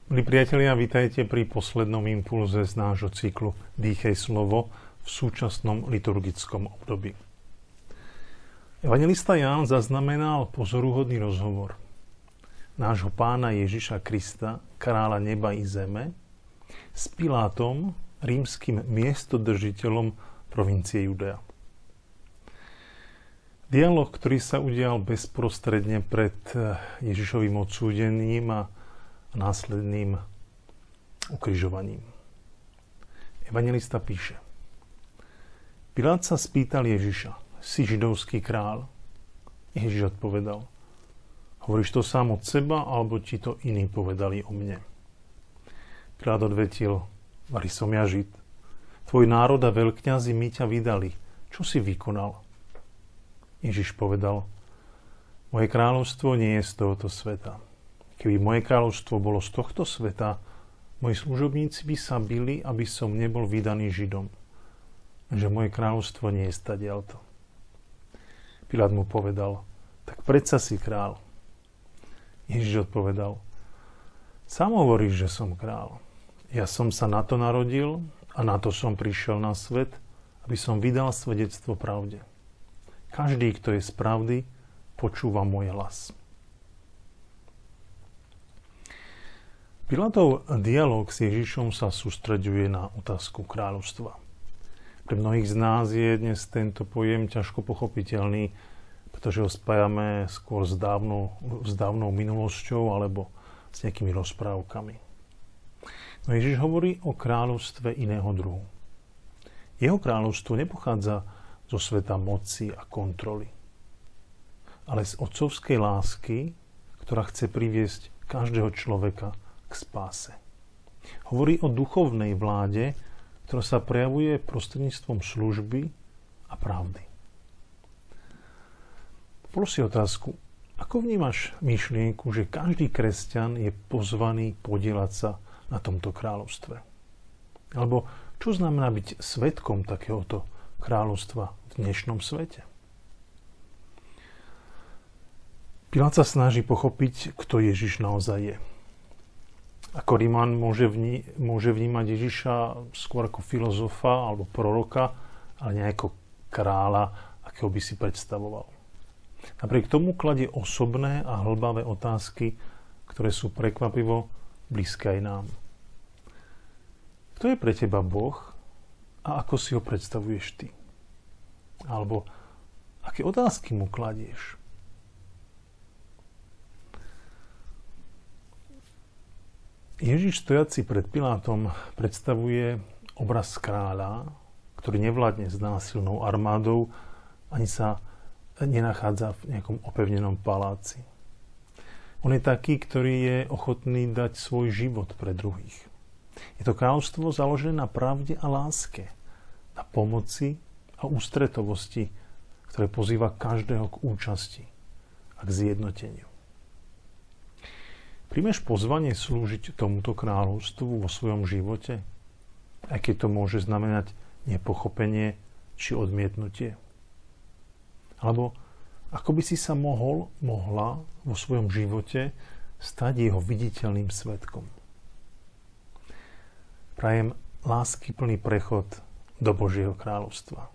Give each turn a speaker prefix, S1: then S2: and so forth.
S1: Milí priatelia, vítajte pri poslednom impulze z nášho cyklu Dýchej slovo v súčasnom liturgickom období. Evanjelista Ján zaznamenal pozoruhodný rozhovor nášho Pána Ježiša Krista, kráľa neba i zeme, s Pilátom, rímskym miestodržiteľom provincie Judea. Dialóg, ktorý sa udial bezprostredne pred Ježišovým odsúdením a následným ukrižovaním. Evanjelista píše: Pilát sa spýtal Ježiša: Si židovský král? Ježiš odpovedal: Hovoríš to sám od seba, alebo ti to iní povedali o mne? Pilát odvetil: Vari som ja Žid. Tvoj národ a veľkňazi mi ťa vydali. Čo si vykonal? Ježiš povedal: Moje kráľovstvo nie je z tohoto sveta. Keby moje kráľovstvo bolo z tohto sveta, moji služobníci by sa bili, aby som nebol vydaný Židom. Že moje kráľovstvo nie je stadiaľto. Pilát mu povedal: Tak predsa si král. Ježiš odpovedal: Sám hovoríš, že som král. Ja som sa na to narodil a na to som prišiel na svet, aby som vydal svedectvo pravde. Každý, kto je z pravdy, počúva môj hlas. Pilátov dialóg s Ježišom sa sústreďuje na otázku kráľovstva. Pre mnohých z nás je dnes tento pojem ťažko pochopiteľný, pretože ho spájame skôr s dávnou minulosťou alebo s nejakými rozprávkami. No Ježiš hovorí o kráľovstve iného druhu. Jeho kráľovstvo nepochádza zo sveta moci a kontroly, ale z otcovskej lásky, ktorá chce priviesť každého človeka k spáse. Hovorí o duchovnej vláde, ktorá sa prejavuje prostredníctvom služby a pravdy. Polož si otázku: ako vnímaš myšlienku, že každý kresťan je pozvaný podieľať sa na tomto kráľovstve? Alebo čo znamená byť svedkom takéhoto kráľovstva v dnešnom svete? Pilát sa snaží pochopiť, kto Ježiš naozaj je. Ako Riman môže vnímať Ježiša skôr ako filozofa alebo proroka, ale nie ako kráľa, akého by si predstavoval. Napriek tomu kladie osobné a hlbavé otázky, ktoré sú prekvapivo blízke aj nám. Kto je pre teba Boh a ako si ho predstavuješ ty? Alebo aké otázky mu kladieš? Ježiš stojaci pred Pilátom predstavuje obraz kráľa, ktorý nevládne s násilnou armádou ani sa nenachádza v nejakom opevnenom paláci. On je taký, ktorý je ochotný dať svoj život pre druhých. Je to kráľovstvo založené na pravde a láske, na pomoci a ústretovosti, ktoré pozýva každého k účasti a k zjednoteniu. Príjmeš pozvanie slúžiť tomuto kráľovstvu vo svojom živote, aj keď to môže znamenať nepochopenie či odmietnutie? Alebo ako by si sa mohla vo svojom živote stať jeho viditeľným svedkom? Prajem láskyplný prechod do Božieho kráľovstva.